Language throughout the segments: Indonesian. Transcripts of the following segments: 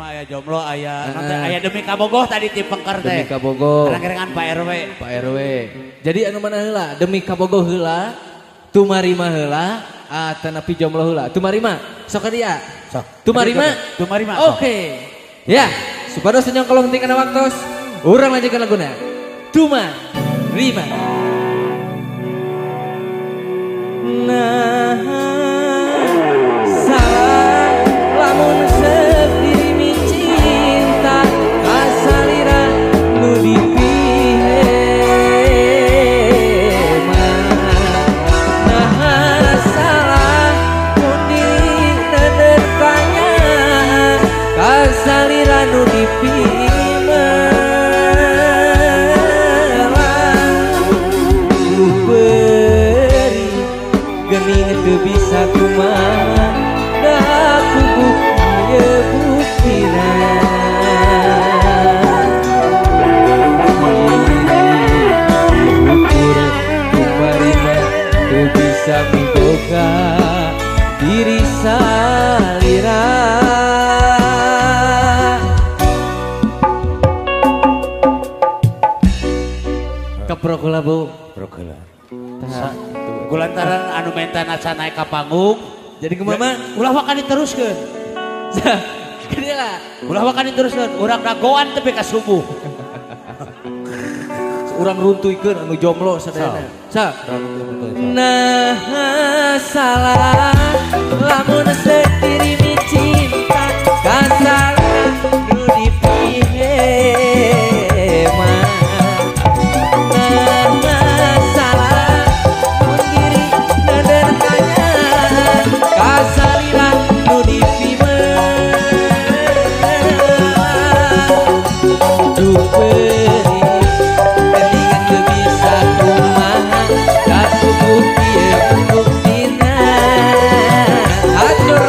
mah aya jomblo aya nanti aya demi kabogoh tadi ti pengker teh. Demi kabogoh. Kerengan Pak RW. Pak RW. Jadi anu mana heula? Demi kabogoh heula, tumarima heula, tanapi jomblo heula. Tumarima, sok dia. Sok. Tumarima. Tumarima. Oke. Ya, supados senyong kolong tingkana waktos. Urang lanjutkeun laguna. Tumarima. Nah, salah lamun sediri mi cinta kasalira nu dipihema. Nah, salah mun dinenerkanya kasalira nu dipihema. Gening itu bisa kumaha dah ku bukti buktina ukur kumarima tu bisa miboga diri salira. Keprokula bu Prokula. Kulantaran anu mentan acan naik ka panggung. jadi kumaha Ulah wakan diteruskeun. gini lah Ulah wakan diteruskeun. Urang dagoan teh ka subuh. urang runtuykeun anu jomblo sadayana. Sa. Nah salah lamun sediri mi cinta kasalah nu dipihema. Nah salah mun diri naderkanya kasalira nu dipihema. Duh bukti buktina atur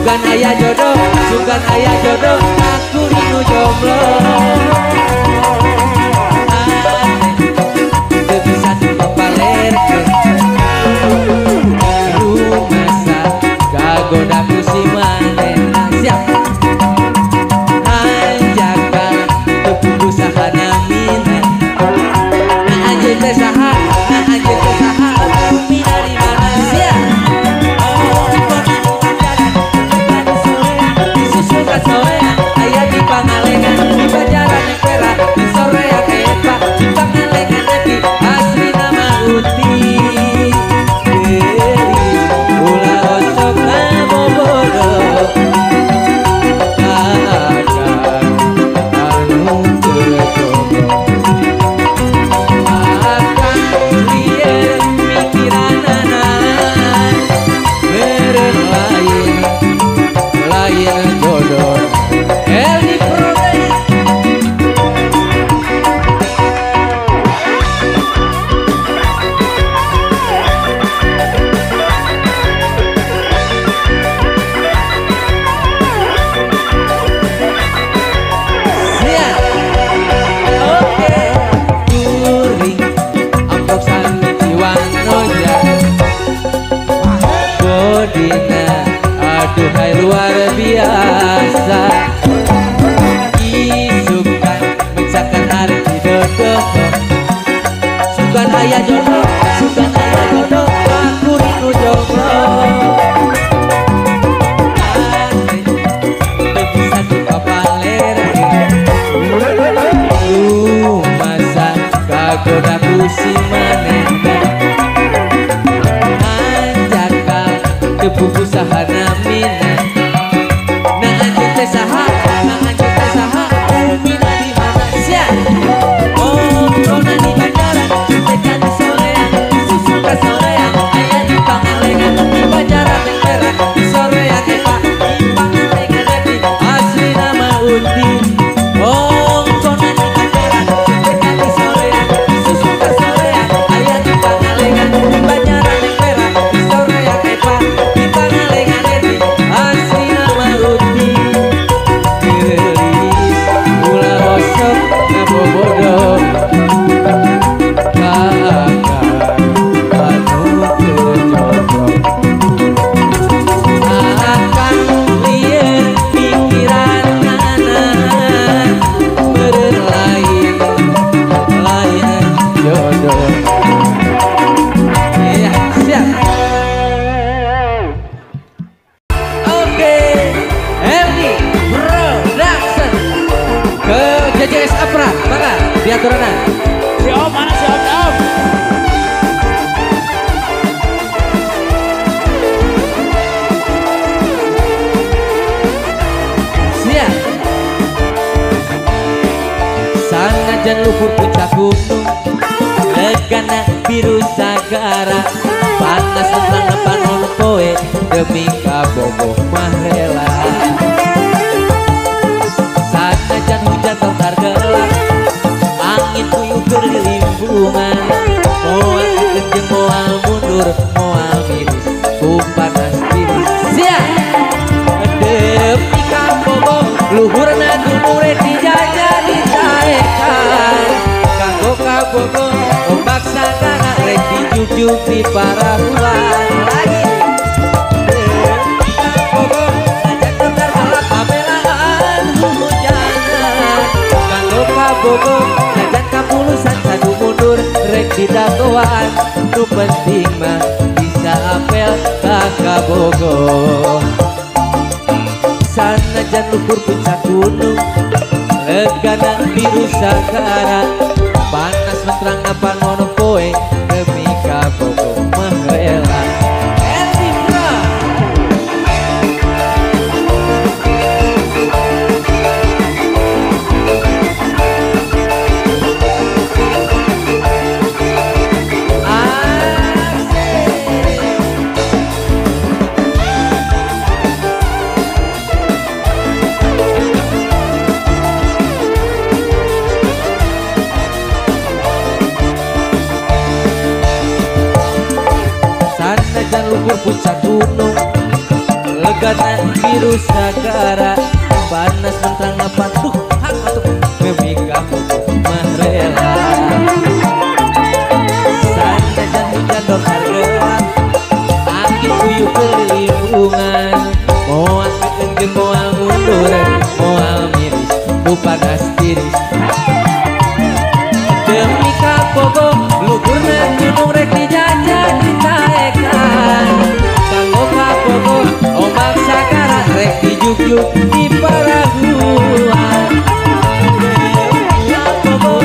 sugan aya jodoh, sugan aya jodoh, aku rindu jomblo. Teu bisa dipapalerkeun rumasa kagoda ku si manehna. Siap. Anjakan teu pugusaha namina. Na anjeun teh saha? Na anjeun teh saha? Mina di mana? Siap. Soreang aya di Pangalengan, di Banjaran yang Perak, di Soreang Epa, di Pangalengan Epi, asli nama Uti. Ulah osok ngabobodo, kakak anu teu jomblo. Akan lieur mikiranana, meureun lain jodoh. Eli Prode. Siap. Oke. Kuring amplop sami jiwanoja. Bodina aduhai luar biasa. Isukan mencakan arti dodo. Sugan aya jodoh, sugan aya jodoh, aku rindu jomblo. Ate teu bisa dipapalerkeun masa kagoda ku si manehna. Anjakan teu pugusaha namina. Na anjeun teh saha? Na anjeun teh saha? Mina di mana? Siap. Oh, kona di Banjaran, teka di Soreang, susu ka Soreang, aya di Pangalengan, di Banjaran yang Perak, di Soreang Epa, di Pangalengan Epi, asli nama Uti. Oh, kona di Banjaran, teka di Soreang, susu ka Soreang, aya di Pangalengan, di Banjaran yang Perak, di Soreang Epa, di Pangalengan Epi, asli nama Uti. Gelis ulah osok ngabobodo, kakak anu teu jodoh. Akan lieur pikiranana, meureun lain jodoh. Iya, siap. Oke, Eldi Production ke JJS Apra, mana diaturana? Si Om mana si Om? Om. Siap. Sanajan luhur puncak gunung, legana biru sagara, panas tentang panon poe, demi kabogoh mah rela. Sanajan hujan tontar gelap, angin puyuh berlimbungan, moal kekenceng moal mundur, moal miris, ku panas tiris. Siap. Demi kabogoh luhurna gunung rek dijajah ditaekan, kanggo kabogoh ombak sagara rek dijuk-juk di parahuan. Lagi demi kabogoh najan tontar gelap pamelaan hujanan, kanggo kabogoh najan kapulusan sadu mundur rek didagoan. Nu penting mah bisa apel ka kabogoh. Sanajan luhur puncak gunung, legana biru sagara, panas menterang panon poe, demi kabogoh mah rela. Eldi Pro. puncak gunung, bogatna biru sagara panas mentang apa tuh hak atuh memika mah rela sandajan hujan dok hargelang angin uyuh kelimpungan moal keenggeun moal mundur moal miris panas tiris demi kabogo luhurna gunung rek dijajah ditaekan kanggo kabogo ombak sagara rek dijuk-juk di parahuan demi kabogo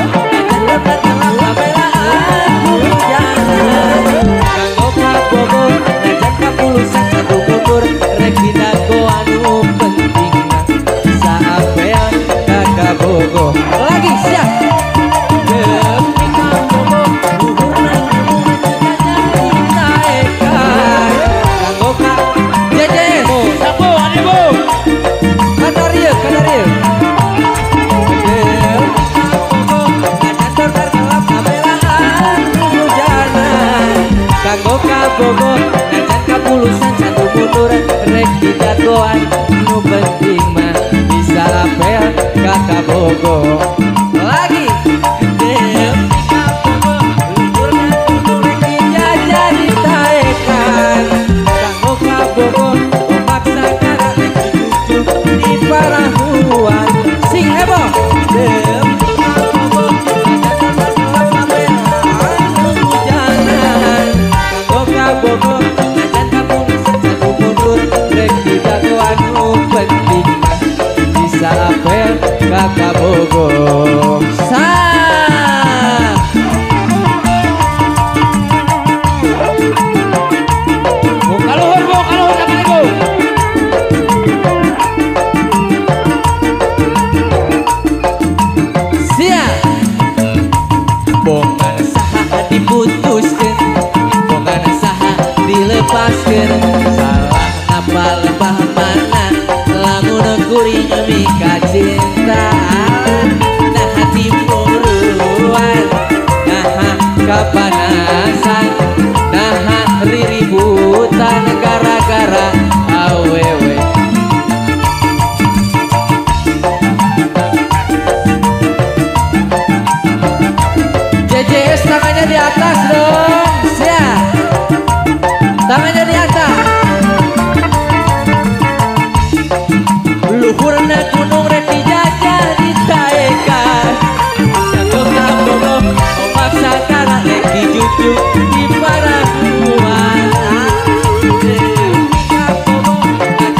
ajan telah kabelaan hujanan kanggo kabogo ajan kapulusan satu mundur rek didago anu penting saapel kakabogo lagi siap demi kabogo luhurna gunung dijajah ditaekan kanggo ka jeje Sapu adibu. kadaria demi kabogo ajan tergelap kabelaan hujanan kanggo kabogo ajan kapulusan satu mundur rek didagoan nu penting mah bisa apel kakabogo lagi demi kabogo luhurna gunung rek dijajah ditaekan kanggo kabogo ombak sagara rek dijuk di parahuan sing heboh demi kabogo ajan tergelap kabelaan hujanan kanggo kabogo ajan kapulusan satu mundur rek didagoan nu penting mah bisa apel kakabogo sa Kaluhur bu, kaluhur sama ibu. siap bongan saha diputuskeun bongan saha dilepaskeun salah apa lembah mana lamun kuring mika cintaan nah hati muruan nah kapanasan nah riributan gara-gara awewe JJS tangannya di atas dong siap tangannya di atas luhurna gunung rek dijajah ditaekan kanggo kabogo ombak sagara rek dijuk-juk di parahuan demi kabogo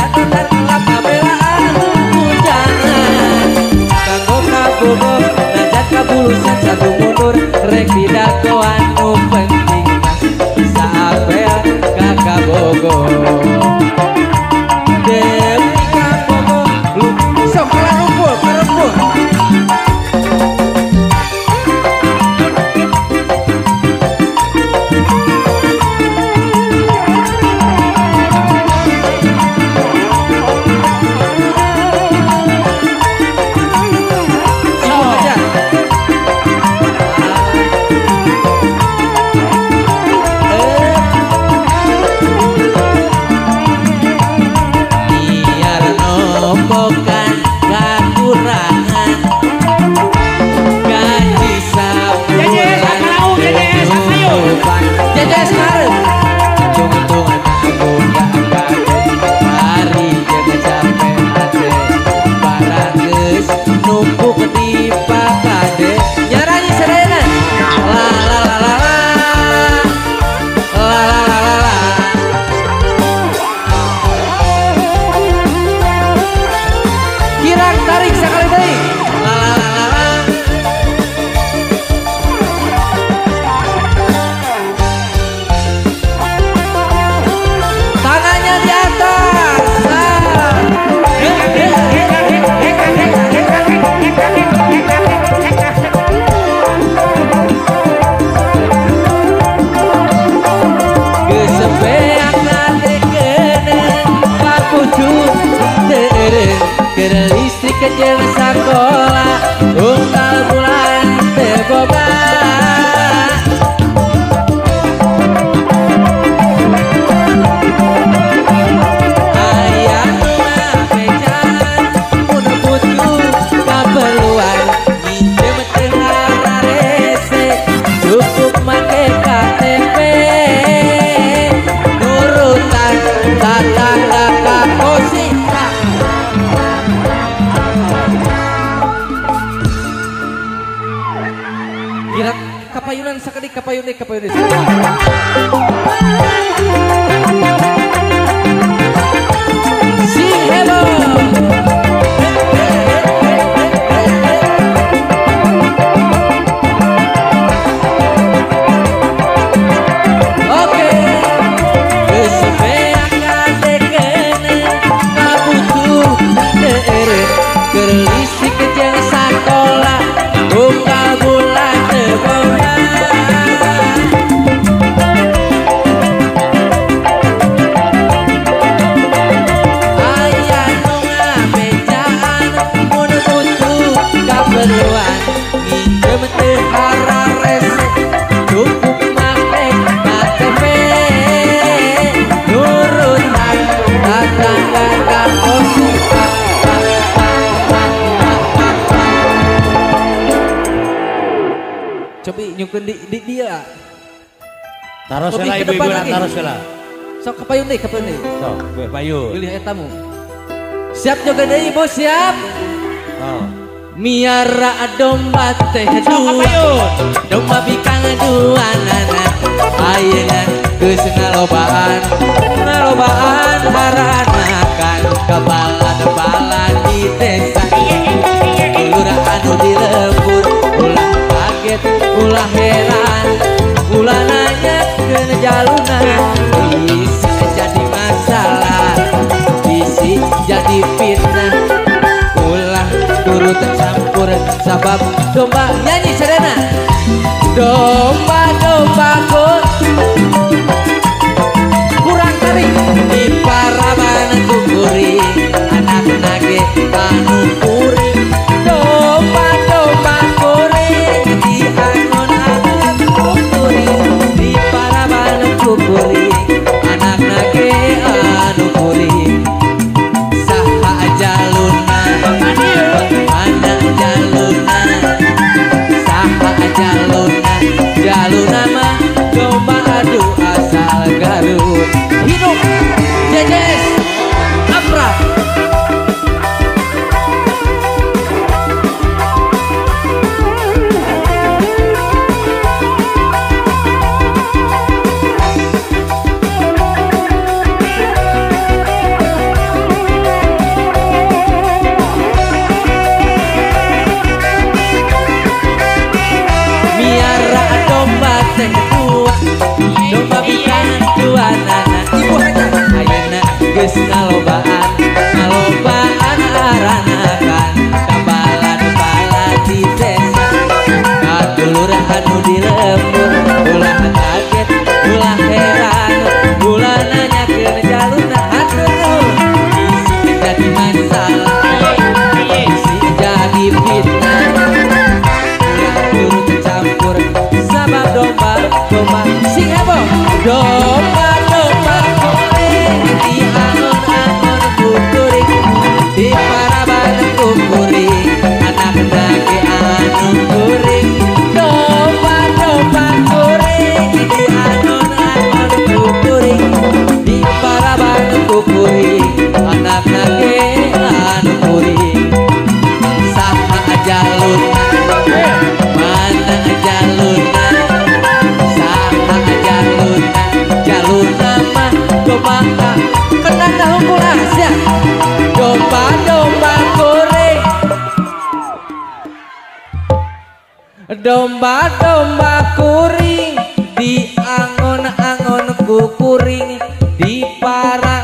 ajan tergelap kabelaan hujanan kanggo kabogo ajan kapulusan satu mundur rek didagoan nu penting mah bisa apel kakabogo demi kabogo lu sok karumpul ibu aja Kira kapayunan sakali kapayunan. Si hebo. Kerlisik jeung sakola buka bulan teboga aya nu ngabejaan mun butuh kaperluan nginjem teu harares cukup make KTP nurutan tatangga ka osuka. Cobi nyungkeun di dia. Taros heula ibu-ibu taros heula. Sok kapayun deui. Sok, payun. Pilih eta mu. Siap joget deui Bos, siap. Oh. Miara domba teh dua. Domba bikang duanana. Ayeuna geus ngalobaan haranakan kabalan di desa. Lurah anu di lembur ulah kaget ulah heran ulah nanya ke jaluna bisa jadi masalah bisa jadi fitnah ulah turut tercampur sabab domba nyanyi serena domba kurang tarik di paraban kukuring anak nage anu kuring domba kuring di angon-angon kukuring di paraban kukuring anak nage anu kuring saha jaluna mana jaluna saha jaluna mah domba adu asal Garut hidup jejes Afra. Miara domba teh dua domba bikang duanana ibu haja ayeuna geus ngalobaan aranakan kabalan di desa katuluran anu di lembur ulah kaget ulah heran ulah nanyakeun jaluna atuh bisi jadi masalah bisi jadi fitnah turut tercampur sabab domba sing hebo domba kuring di angon-angon kukuring di paraban kukuring anak nage anu kuring domba kuring di angon-angon kukuring di paraban kukuring anak nage anu kuring saha jaluna mana jaluna saha jaluna mah domba kena hungkulan sia domba kuring domba kuring di angon-angon kukuring di para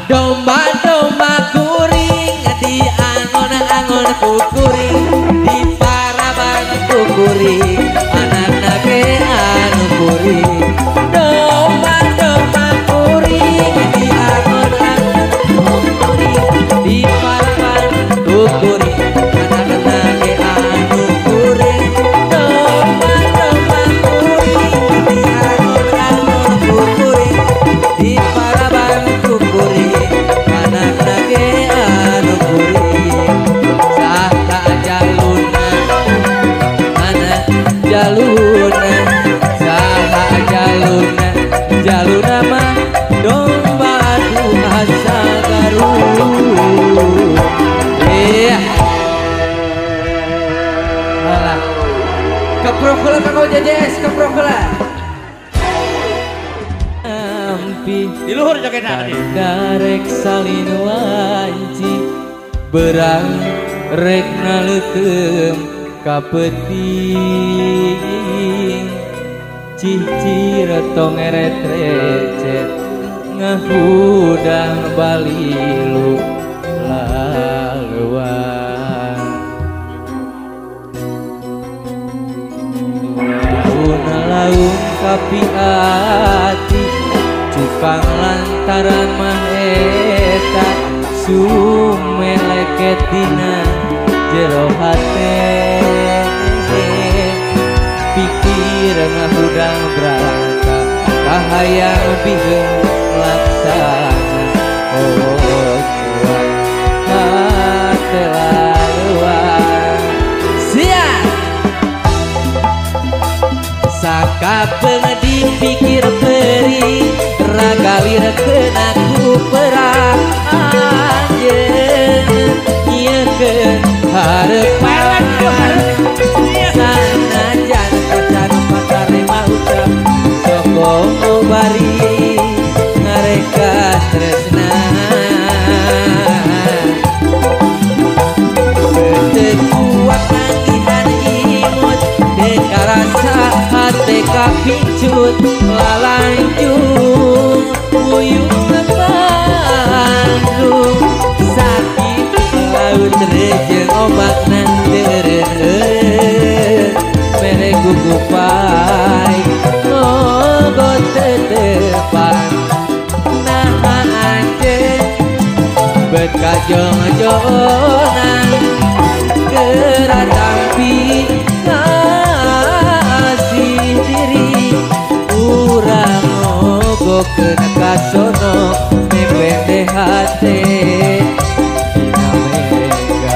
domba kuring di angon-angon kukuring di paraban kukuring anak nage anu kuring domba kuring di angon-angon kukuring di paraban kukuring anak nage anu kuring domba kuring di angon-angon kukuring di paraban kukuring anak nage anu kuring saha jaluna mana Di luhur jogetna tadi. Darek salin wanci berang rek naleukeum kapeting cicir tong eret recet ngahudang balilu laleuan una laung kapi ati cukang lantaran mah eta sumeleket dina jero hate pikir ngahudang berangka kahayang biheung laksana oh cuan hate laluan siap sakapeung dipikir peuri ragalir kenaku perang anjeun nyiekeun harepan sanajan kacan patarema ucap soko bari ngareka tresna teu kuat nagihan imut deka rasa hate kapicut lalanjung uyung Bandung sakit laut rejeng ombak nan teureun mere gugupai mogot tetepan nah anjeun bet kajong-jongan gerak tampi kasih diri urang mogokeun kasono mepende hate dina mega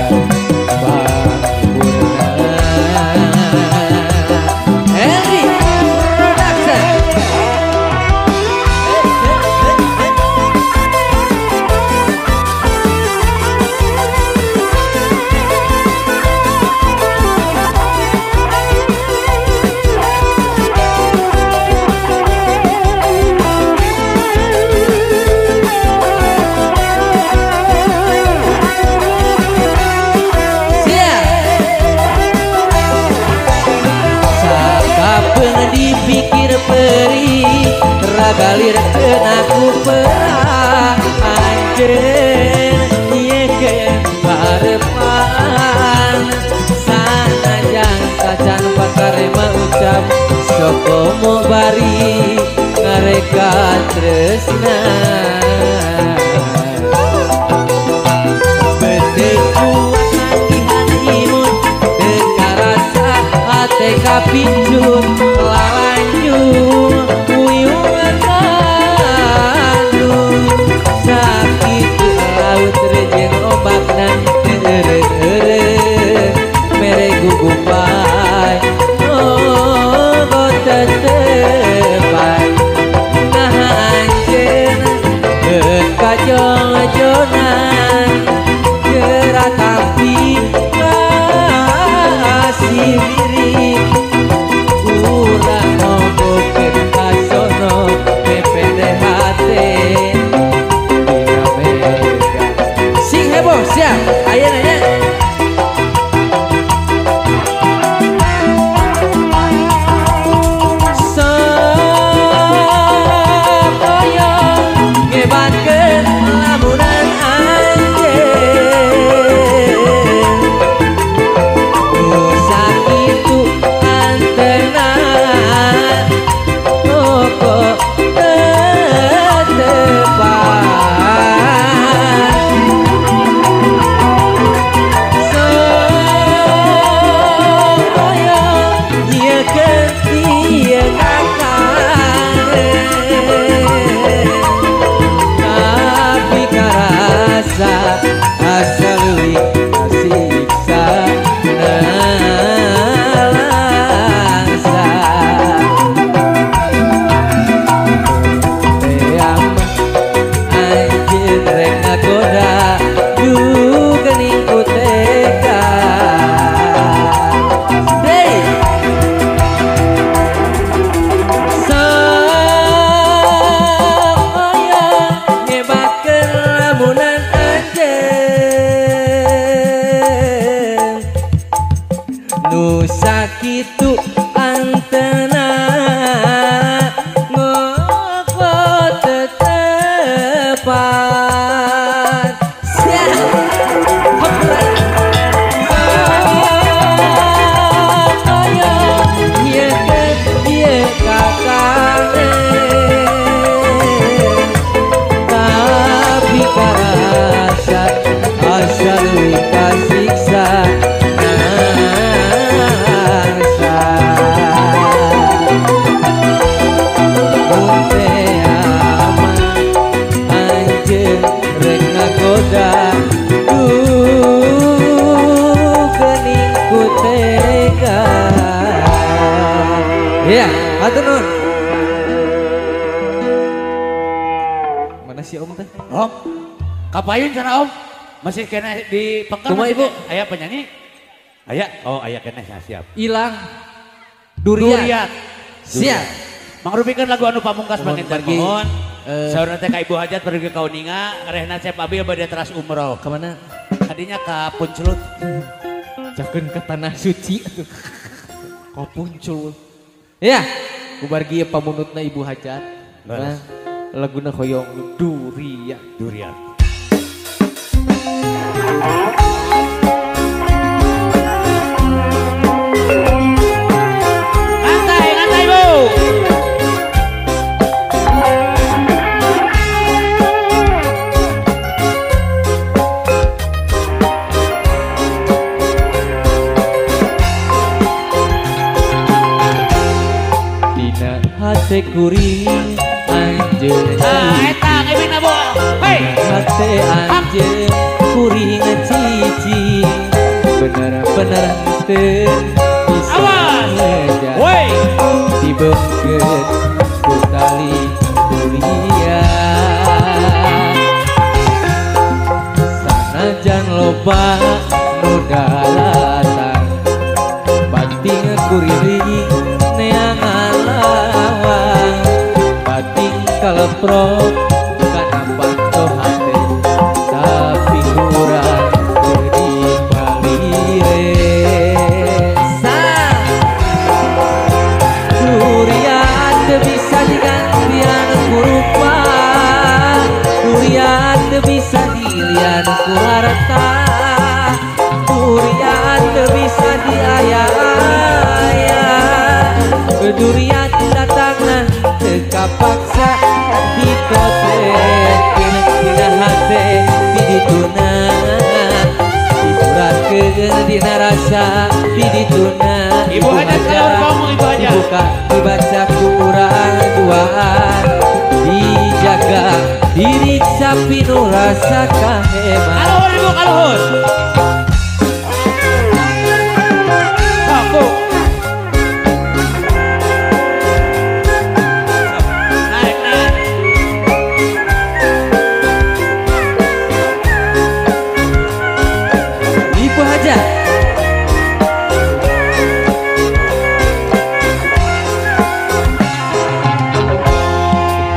bangkurna Henry Production dipikir peri ragalir kenaku perang anjeun nyiekeun harepan sanajan kacan pakarema ucap sokomo bari ngareka tresna beteu kuat nagihan imun deka rasa hate kapicut lalanjung uyung Bandung sakit laut rejeng ombak nan teureun mere gugupai mogot tetepan nah anjeun geus kajong-jongan gerak tampi kasih diri urang mogokeun kasono mepende hate dina mega sing heboh siap ayeuna nya ngebatkeun lamunan anjeun sakitu antena toko tetepan soyo nyiekeun tieun tapi karasa asa leuwih kasiksa nalangsa team anjeun rek ngagoda geuning ku teka hey soyo kitu antena ngokot tetepan siap tapi karasa asal kasiksa nasa munte aman anjeun rek ngagoda geuning ku tega ya hatur nuhun. Mana si Om teh? Om, kapayun sana Om? Masih kena di pekar? Kumaha, Ibu? Aya penyanyi? Aya? Oh, aya kena siap. Hilang durian. Siap. Mangrupikeun lagu anu pamungkas Mohon panginten pergi. mohon. Saurna teh ka Ibu Hajat pergi ka Uninga, rehna Cep Abil bade teras umroh. Kemana? Tadinya ka Puncelut. Cakeun ke tanah suci atuh. Kau puncul. Ya, kubargi pamunutna Ibu Hajat. Nah, laguna hoyong durian. Durian. Ngantai, ngantai Bu. Dina hate kuring anjeun Eta ngibina Bu. Hei. hate anjeun kuring cici bener-bener teu bisa Awas. ngejar Woi. dibengkeun ku tali durian sanajan loba nu daratan bating kuriring neangan lawang bating kaleprok kana pantoh hate tapi kurang jadi balire durian teu bisa digantian ku rupa durian teu bisa dilian ku harta durian teu bisa diaya-aya durian datangna teu kapaksa dikotekeun dina hate di dituna diburatkeun dina rasa di dituna Ibu Hajat kalau ngomong Ibu Hajat. dibuka dibaca kurang duaan dijaga diriksa pinu rasa kahemat Kaluhur Ibu, kaluhur. Aku. Naik, naik. Ibu Hajat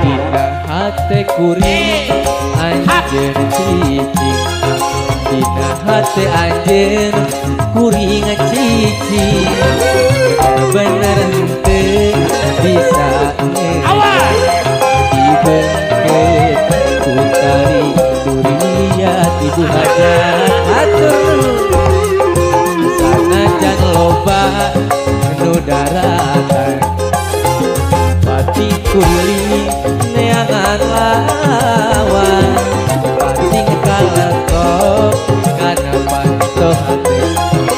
dina hate kuring anjeun cici dina hate anjeun kuring cici bener teu bisa Awas. dibengkeun ku tali durian Ibu Hajat atur sanajan loba nu daratan bating kuriling neangan lawan bating kalekok kana pantoh hate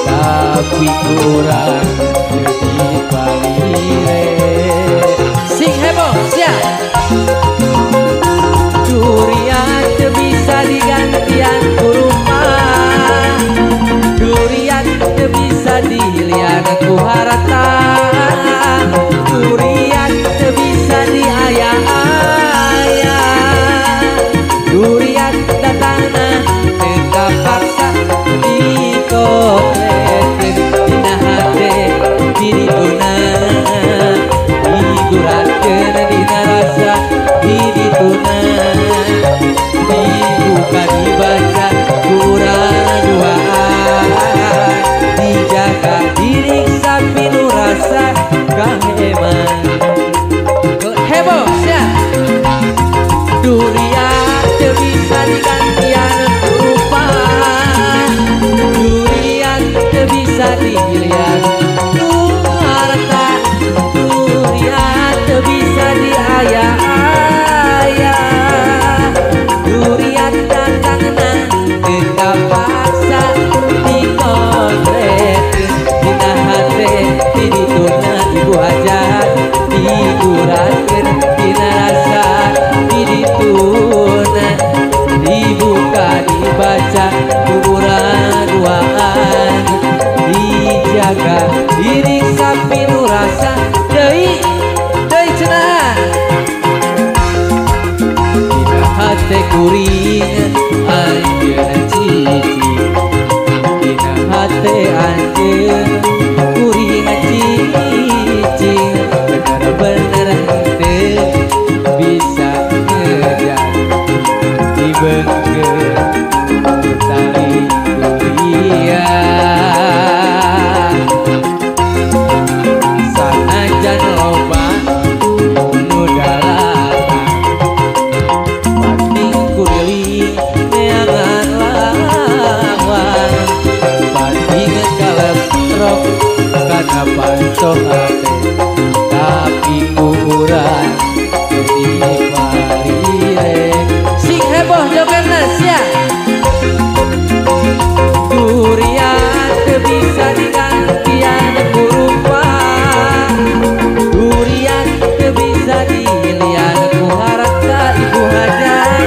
tapi kurang jadi balire sing heboh siap durian teu bisa digantian ku rumah durian teu bisa dilian ku harta durian teu bisa diaya-aya durian datangna teu kapaksa dikotekeun dina hate kapaksa dikontrekeun dina hate didituna ibu hajat digurakeun dina rasa didituna dibuka dibaca kuburan duaan dijaga diri sapi nu rasa deui cenah dina hate kuring anjeun cici dina hate anjeun kuring cici bener-bener teu bisa ngejak dibengkeun tali kuliah sanajan loba nu dalangan pating kuriling neangan lawan pating kaleprok kana pancoh hate tapi kuburan jadi palireng sing heboh jogetna sia durian teu bisa digantian kurupa durian teu bisa dilian ku harta ibu hajat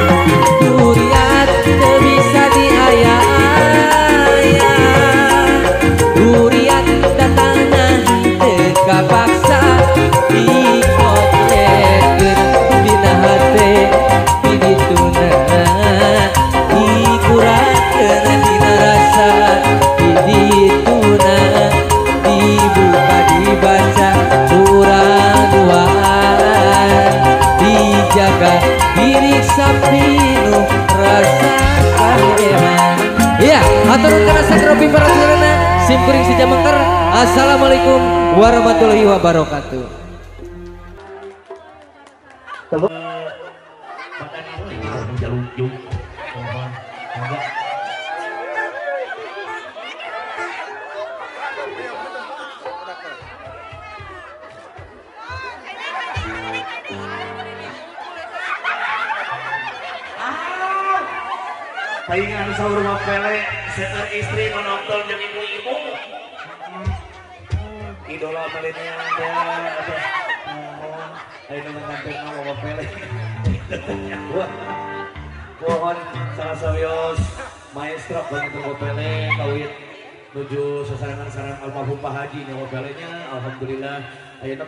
durian teu bisa diaya-aya durian datangna teu kapaksa dikontrekeun dina hate didituna digurakeun dina rasa didituna dibuka dibaca urang duaan dijaga diri sapi nu rasa kaheman iya hatur nuhun kana sakropi para saudara sim kuring si Jamengker. Assalamualaikum warahmatullahi wabarakatuh. Saingan sahur mapele, seter istri menonton jeung ibu-ibu. Idola milenial dia ada. Ayo nganten nama mapele. Mohon salah sawios maestro bagi mapele kawit nuju sasarangan sareng almarhum Pak Haji nya mapelenya alhamdulillah ayeuna